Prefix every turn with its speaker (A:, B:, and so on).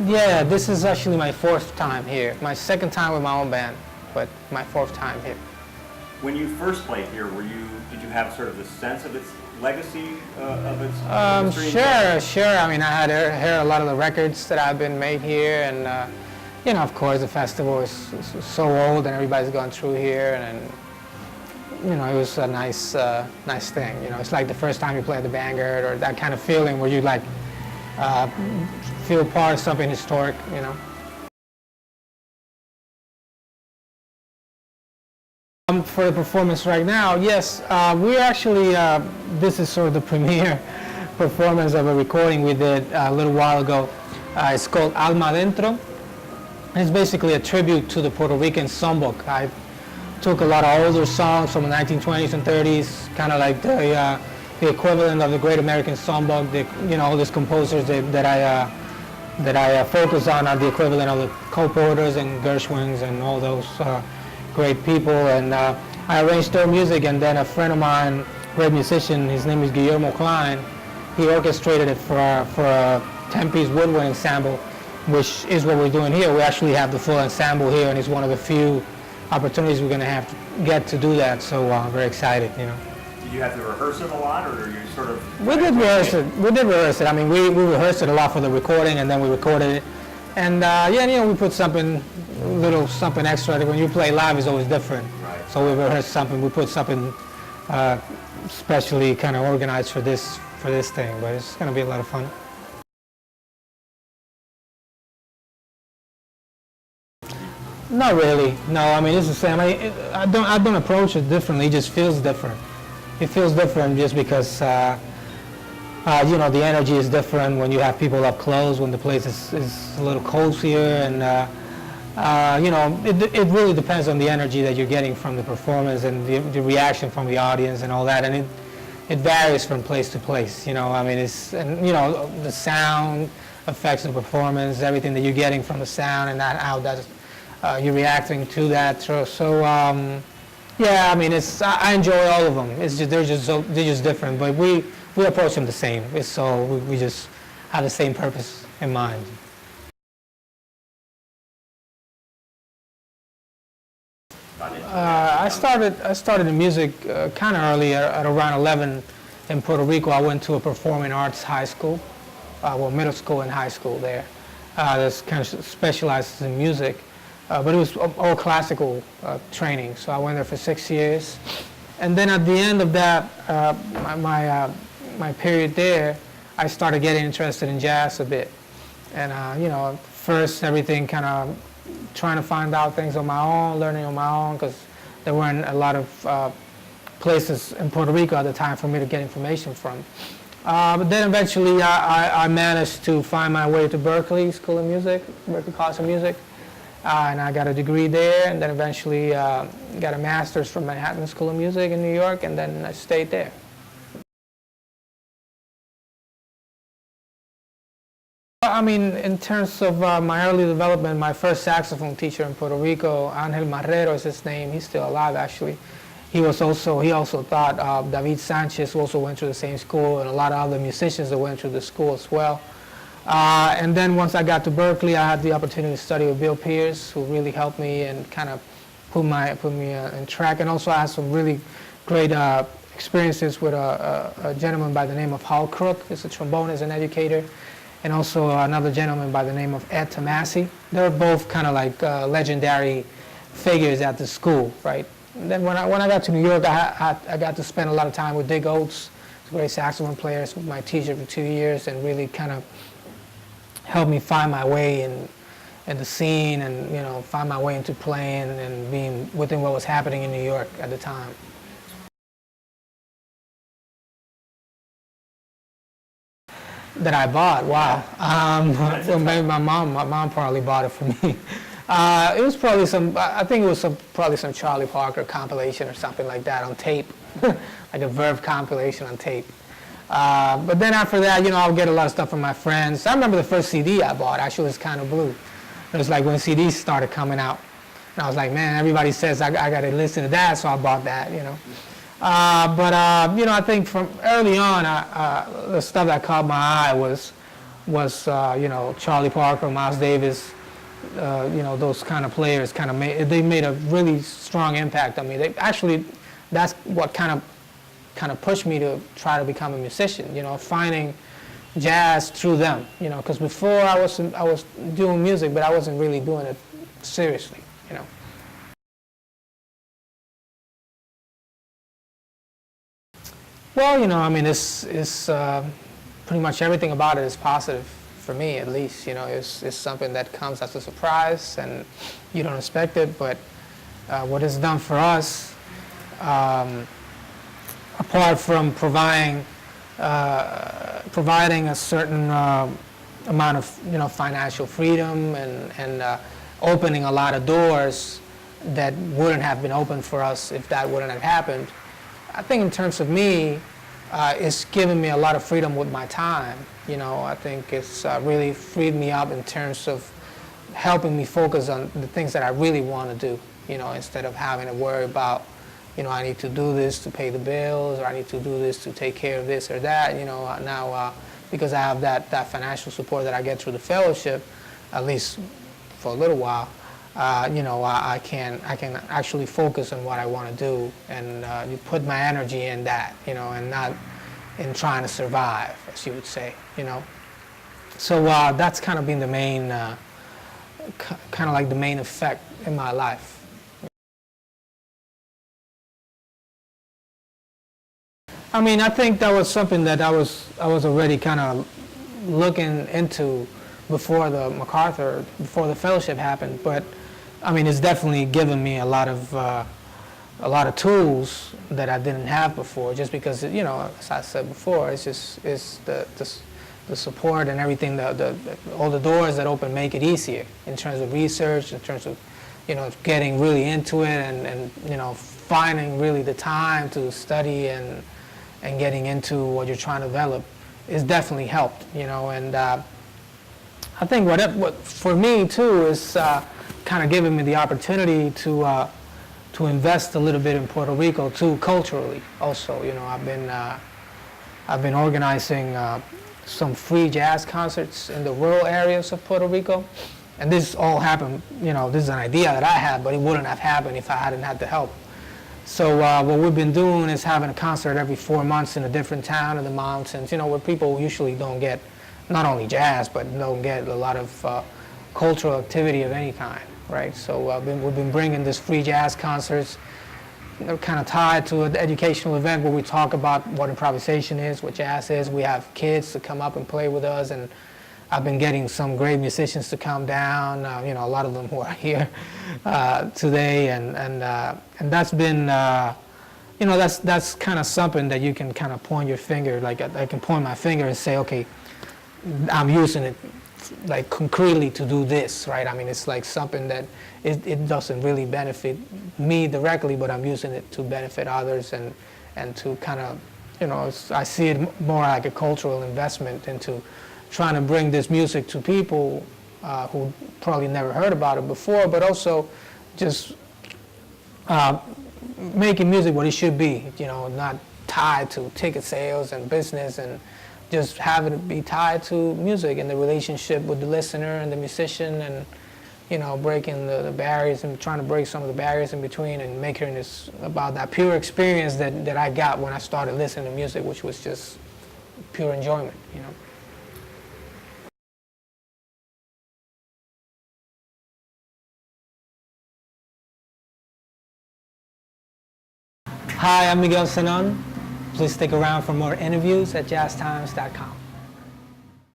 A: Yeah, this is actually my fourth time here. My second time with my own band, but my fourth time here.
B: When you first played here, did you have sort of the sense of its legacy of its history?
A: Sure. I mean, I had heard a lot of the records that have been made here, and you know, of course, the festival is so old, and everybody's gone through here, and you know, it was a nice thing. You know, it's like the first time you play at the Vanguard, or that kind of feeling where you like feel part of something historic. You know. For the performance right now, yes, we're actually, this is sort of the premiere performance of a recording we did a little while ago. It's called Alma Adentro. It's basically a tribute to the Puerto Rican songbook. I took a lot of older songs from the 1920s and 30s, kind of like the equivalent of the Great American Songbook. You know, all these composers that I focus on are the equivalent of the Cole Porters and Gershwins and all those great people, and I arranged their music, and then a friend of mine, great musician, his name is Guillermo Klein, he orchestrated it for a 10-piece woodwind ensemble, which is what we're doing here. We actually have the full ensemble here, and it's one of the few opportunities we're going to have to get to do that, so I'm very excited, you know.
B: Did you have to rehearse it a lot, or you sort of...
A: We did rehearse it. I mean, we rehearsed it a lot for the recording, and then we recorded it. And yeah, you know, we put something extra. When you play live, it's always different.
B: Right.
A: So we rehearsed something. We put something specially kind of organized for this thing. But it's going to be a lot of fun. Not really. No, I mean, it's the same. I don't approach it differently. It just feels different. It feels different just because. You know, the energy is different when you have people up close, when the place is a little cozier, and you know, it really depends on the energy that you're getting from the performance and the reaction from the audience and all that, and it varies from place to place. You know, I mean, and you know, the sound affects the performance, everything that you're getting from the sound, and how that you're reacting to that. So yeah, I mean, I enjoy all of them. It's just they're just different, but we approach them the same. So we just have the same purpose in mind. I started in music kind of early, at around 11 in Puerto Rico. I went to a performing arts high school, well, middle school and high school there. That's kind of specialized in music, but it was all classical training. So I went there for 6 years, and then at the end of that, my period there, I started getting interested in jazz a bit. And, you know, first everything kind of trying to find out things on my own, learning on my own, because there weren't a lot of places in Puerto Rico at the time for me to get information from. But then eventually I managed to find my way to Berklee School of Music, Berklee College of Music. And I got a degree there, and then eventually got a master's from Manhattan School of Music in New York, and then I stayed there. I mean, in terms of my early development, my first saxophone teacher in Puerto Rico, Angel Marrero is his name. He's still alive, actually. He also taught David Sanchez, who also went through the same school, and a lot of other musicians that went through the school as well. And then once I got to Berklee, I had the opportunity to study with Bill Pierce, who really helped me and kind of put me in track. And also I had some really great experiences with a gentleman by the name of Hal Crook. He's a trombonist and educator. And also another gentleman by the name of Ed Tomasi. They're both kind of like legendary figures at the school, right? And then when I got to New York, I got to spend a lot of time with Dick Oates, a great saxophone player, was my teacher for 2 years, and really kind of helped me find my way in the scene, and you know, find my way into playing and being within what was happening in New York at the time. That I bought, wow. Well, maybe my mom probably bought it for me. It was probably probably some Charlie Parker compilation or something like that on tape, like a Verve compilation on tape. But then after that, you know, I'll get a lot of stuff from my friends. I remember the first CD I bought actually was Kind of Blue. It was like when CDs started coming out. And I was like, man, everybody says I got to listen to that, so I bought that, you know. But you know, I think from early on, the stuff that caught my eye was was, you know, Charlie Parker, Miles Davis, you know, those kind of players they made a really strong impact on me. They actually, that's what kind of pushed me to try to become a musician, you know, finding jazz through them, you know, because before I was doing music, but I wasn't really doing it seriously, you know. Well, you know, I mean, it's pretty much everything about it is positive for me, at least. You know, it's something that comes as a surprise, and you don't expect it. But what it's done for us, apart from providing a certain amount of, you know, financial freedom and opening a lot of doors that wouldn't have been open for us if that wouldn't have happened. I think in terms of me, it's given me a lot of freedom with my time. You know, I think it's really freed me up in terms of helping me focus on the things that I really want to do, you know, instead of having to worry about, you know, I need to do this to pay the bills, or I need to do this to take care of this or that. You know, now because I have that financial support that I get through the fellowship, at least for a little while, you know, I can actually focus on what I want to do, and you put my energy in that, you know, and not in trying to survive, as you would say, you know. So that's kind of been the main, kind of like the main effect in my life. I mean, I think that was something that I was already kind of looking into before the MacArthur, before the fellowship happened. But I mean, it's definitely given me a lot of tools that I didn't have before. Just because, you know, as I said before, it's the support and everything. All the doors that open make it easier in terms of research, in terms of, you know, getting really into it, and you know, finding really the time to study and getting into what you're trying to develop is definitely helped, you know. And I think what for me too is kind of giving me the opportunity to invest a little bit in Puerto Rico too, culturally also. You know, I've been organizing some free jazz concerts in the rural areas of Puerto Rico, and this all happened, you know, this is an idea that I had, but it wouldn't have happened if I hadn't had the help. So what we've been doing is having a concert every 4 months in a different town in the mountains, you know, where people usually don't get not only jazz, but don't get a lot of cultural activity of any kind, right? So we've been bringing this free jazz concerts, you know, kind of tied to an educational event where we talk about what improvisation is, what jazz is. We have kids to come up and play with us, and I've been getting some great musicians to come down, you know, a lot of them who are here today, and that's been, you know, that's kind of something that you can kind of point your finger, like I can point my finger and say, okay, I'm using it like concretely to do this, right? I mean, it's like something that it doesn't really benefit me directly, but I'm using it to benefit others, and to kind of, you know, I see it more like a cultural investment into trying to bring this music to people who probably never heard about it before, but also just making music what it should be, you know, not tied to ticket sales and business, and just having it be tied to music and the relationship with the listener and the musician, and, you know, breaking the barriers and trying to break some of the barriers in between, and making this about that pure experience that I got when I started listening to music, which was just pure enjoyment, you know. Hi, I'm Miguel Zenon. Please stick around for more interviews at JazzTimes.com.